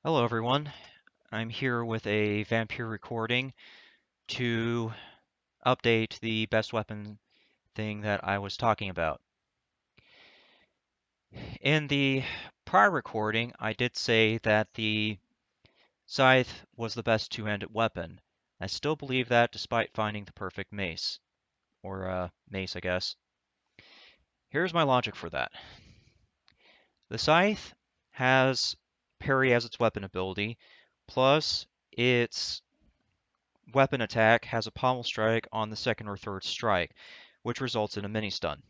Hello everyone, I'm here with a Vampyr recording to update the best weapon thing that I was talking about. In the prior recording, I did say that the Scythe was the best two-handed weapon. I still believe that despite finding the perfect mace, or mace I guess. Here's my logic for that. The Scythe has parry as its weapon ability, plus its weapon attack has a pommel strike on the second or third strike, which results in a mini stun.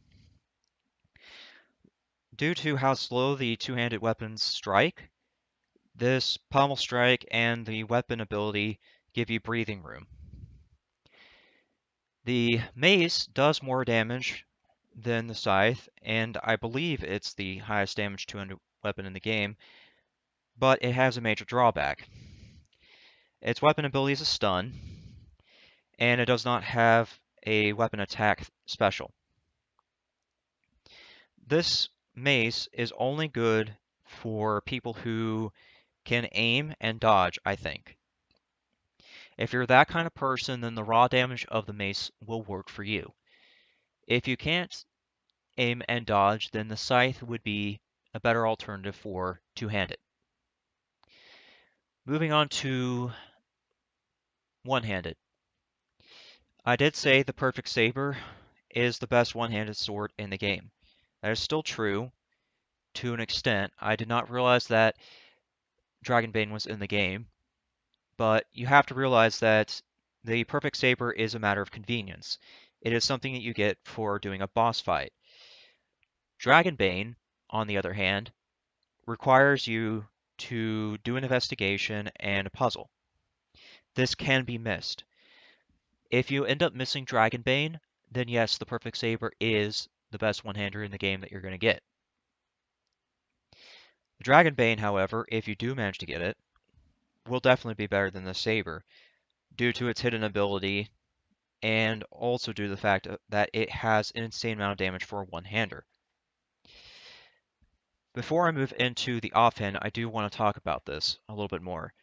Due to how slow the two-handed weapons strike, this pommel strike and the weapon ability give you breathing room. The mace does more damage than the scythe, and I believe it's the highest damage two-handed weapon in the game, but it has a major drawback. Its weapon ability is a stun, and it does not have a weapon attack special. This mace is only good for people who can aim and dodge, I think. If you're that kind of person, then the raw damage of the mace will work for you. If you can't aim and dodge, then the scythe would be a better alternative for two-handed. Moving on to one-handed. I did say the perfect saber is the best one-handed sword in the game. That is still true to an extent. I did not realize that Dragonbane was in the game, but you have to realize that the perfect saber is a matter of convenience. It is something that you get for doing a boss fight. Dragonbane, on the other hand, requires you to do an investigation and a puzzle. This can be missed. If you end up missing Dragonbane, then yes, the perfect saber is the best one-hander in the game that you're going to get. The Dragonbane, however, if you do manage to get it, will definitely be better than the saber due to its hidden ability and also due to the fact that it has an insane amount of damage for a one-hander. Before I move into the offhand, I do want to talk about this a little bit more.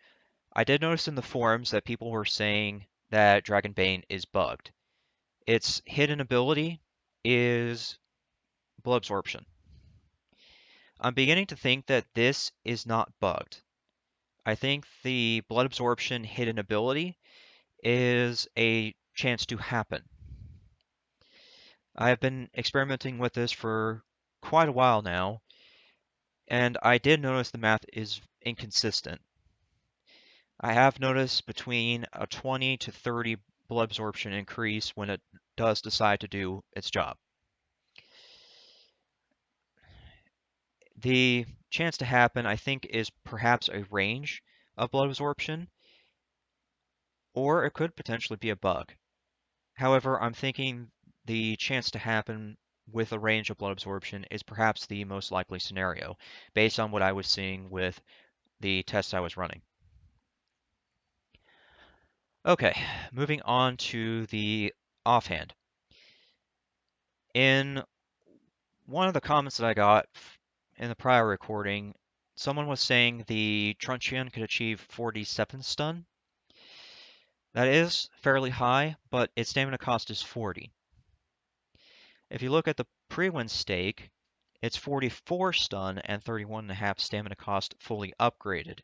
I did notice in the forums that people were saying that Dragonbane is bugged. Its hidden ability is blood absorption. I'm beginning to think that this is not bugged. I think the blood absorption hidden ability is a chance to happen. I have been experimenting with this for quite a while now, and I did notice the math is inconsistent. I have noticed between a 20 to 30 blood absorption increase when it does decide to do its job. The chance to happen, I think, is perhaps a range of blood absorption, or it could potentially be a bug. However, I'm thinking the chance to happen with a range of blood absorption is perhaps the most likely scenario, based on what I was seeing with the tests I was running. Okay, moving on to the offhand. In one of the comments that I got in the prior recording, someone was saying the Truncheon could achieve 47 stun. That is fairly high, but its stamina cost is 40. If you look at the pre-win stake, it's 44 stun and 31.5 stamina cost fully upgraded.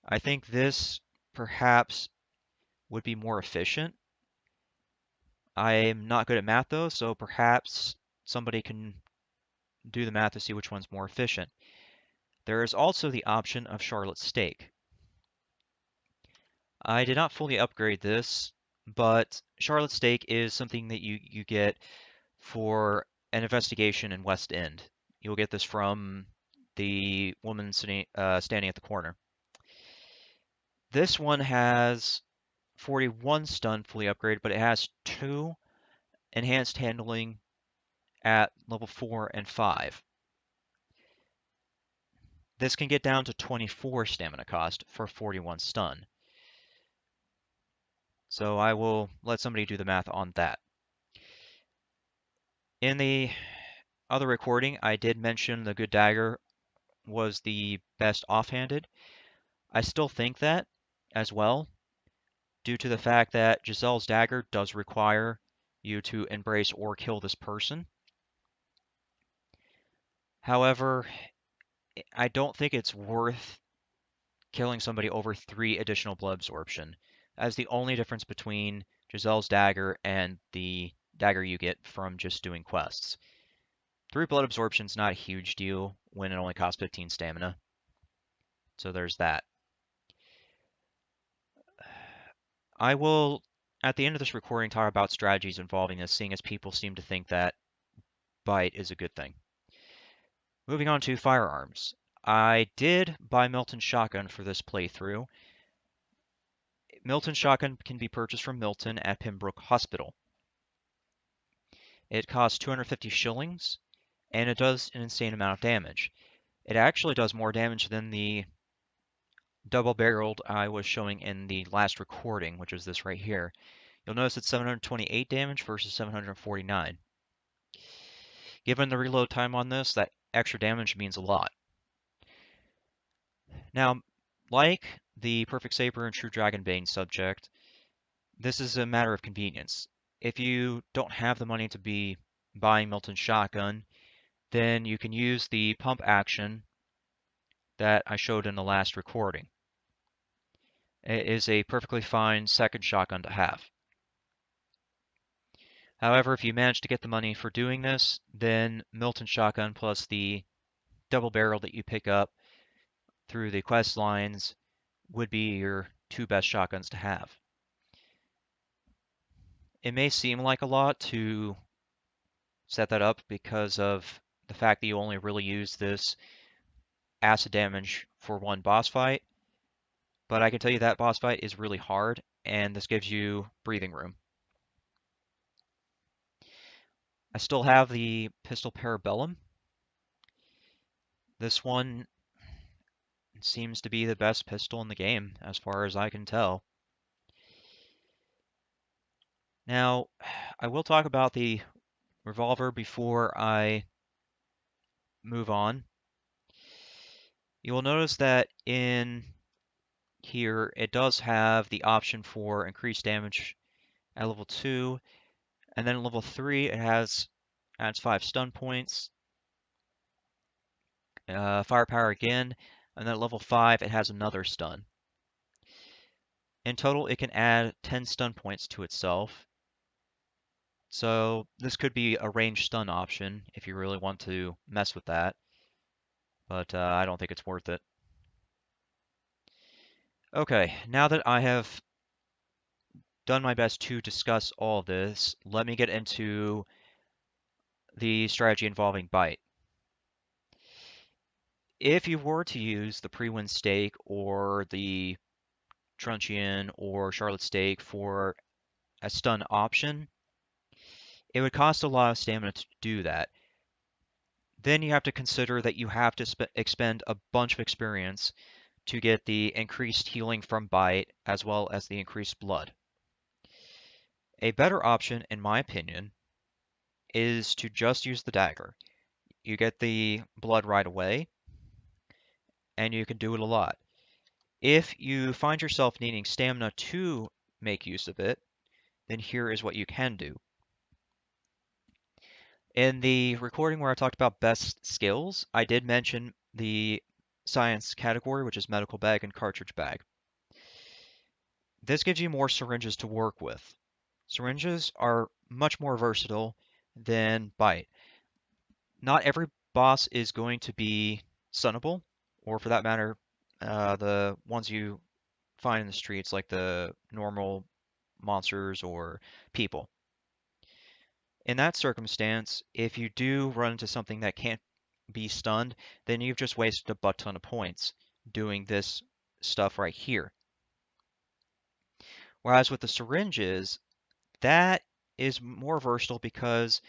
I think this perhaps would be more efficient. I'm not good at math though, so perhaps somebody can do the math to see which one's more efficient. There is also the option of Charlotte's Stake. I did not fully upgrade this, but Charlotte's Stake is something that you get for an investigation in West End. You'll get this from the woman standing at the corner. This one has 41 stun fully upgraded, but it has 2 enhanced handling at level 4 and 5. This can get down to 24 stamina cost for 41 stun. So I will let somebody do the math on that. In the other recording, I did mention the good dagger was the best offhanded. I still think that as well, due to the fact that Giselle's dagger does require you to embrace or kill this person. However, I don't think it's worth killing somebody over 3 additional blood absorption, as the only difference between Giselle's dagger and the dagger you get from just doing quests. 3 blood absorption is not a huge deal when it only costs 15 stamina, so there's that. I will, at the end of this recording, talk about strategies involving this, seeing as people seem to think that Bite is a good thing. Moving on to firearms. I did buy Milton Shotgun for this playthrough. Milton Shotgun can be purchased from Milton at Pembroke Hospital. It costs 250 shillings, and it does an insane amount of damage. It actually does more damage than the double-barreled I was showing in the last recording, which is this right here. You'll notice it's 728 damage versus 749. Given the reload time on this, that extra damage means a lot. Now, like the Perfect Saber and True Dragonbane subject, this is a matter of convenience. If you don't have the money to be buying Milton Shotgun, then you can use the pump action that I showed in the last recording. It is a perfectly fine second shotgun to have. However, if you manage to get the money for doing this, then Milton Shotgun plus the double barrel that you pick up through the quest lines would be your 2 best shotguns to have. It may seem like a lot to set that up because of the fact that you only really use this acid damage for one boss fight, but I can tell you that boss fight is really hard, and this gives you breathing room. I still have the pistol Parabellum. This one seems to be the best pistol in the game, as far as I can tell. Now, I will talk about the Revolver before I move on. You will notice that in here it does have the option for increased damage at level 2, and then at level 3 it adds 5 stun points, firepower again, and then at level 5 it has another stun. In total it can add 10 stun points to itself, so this could be a ranged stun option if you really want to mess with that, but I don't think it's worth it. Okay, now that I have done my best to discuss all of this, let me get into the strategy involving Bite. If you were to use the pre-win stake or the Truncheon or Charlotte stake for a stun option, it would cost a lot of stamina to do that. Then you have to consider that you have to expend a bunch of experience to get the increased healing from Bite as well as the increased blood. A better option, in my opinion, is to just use the dagger. You get the blood right away, and you can do it a lot. If you find yourself needing stamina to make use of it, then here is what you can do. In the recording where I talked about best skills, I did mention the science category, which is medical bag and cartridge bag. This gives you more syringes to work with. Syringes are much more versatile than Bite. Not every boss is going to be stunnable, or for that matter, the ones you find in the streets, like the normal monsters or people. In that circumstance, if you do run into something that can't be stunned, then you've just wasted a butt ton of points doing this stuff right here. Whereas with the syringes, that is more versatile because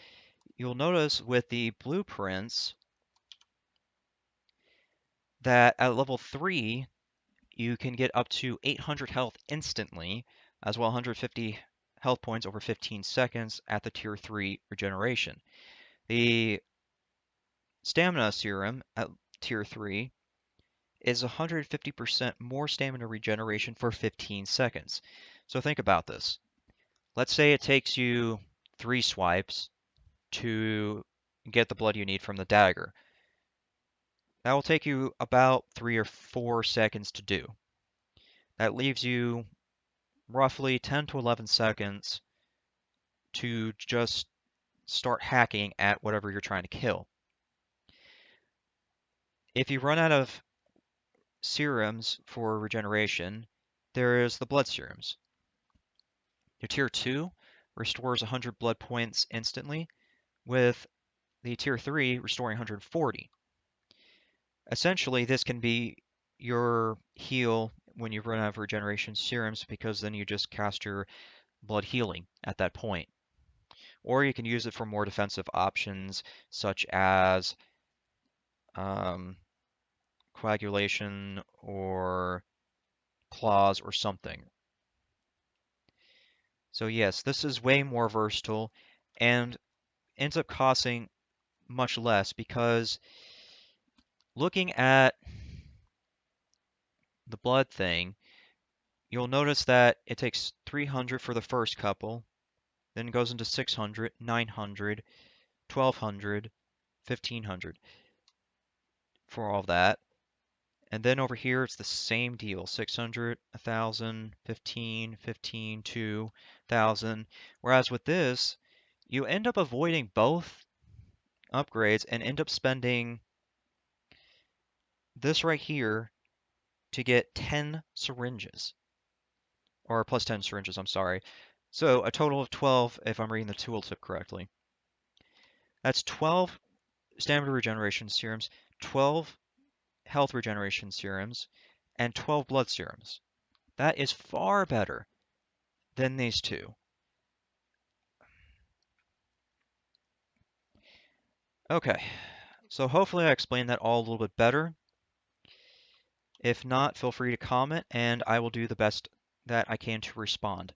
you'll notice with the blueprints that at level 3, you can get up to 800 health instantly, as well 150 health points over 15 seconds at the tier 3 regeneration. The stamina serum at tier 3 is 150% more stamina regeneration for 15 seconds. So think about this. Let's say it takes you 3 swipes to get the blood you need from the dagger. That will take you about 3 or 4 seconds to do. That leaves you roughly 10 to 11 seconds to just start hacking at whatever you're trying to kill. If you run out of serums for regeneration, there is the blood serums. Your tier 2 restores 100 blood points instantly, with the tier 3 restoring 140. Essentially, this can be your heal when you run out of regeneration serums, because then you just cast your blood healing at that point. Or you can use it for more defensive options, such as coagulation or claws or something. So yes, this is way more versatile and ends up costing much less, because looking at the blood thing, you'll notice that it takes 300 for the first couple, then goes into 600, 900, 1200, 1500 for all of that. And then over here, it's the same deal, 600, 1000, 15, 15, 2000. Whereas with this, you end up avoiding both upgrades and end up spending this right here to get 10 syringes. Or plus 10 syringes, I'm sorry. So a total of 12 if I'm reading the tooltip correctly. That's 12 stamina regeneration serums, 12 health regeneration serums, and 12 blood serums. That is far better than these two. Okay, so hopefully I explained that all a little bit better. If not, feel free to comment and I will do the best that I can to respond.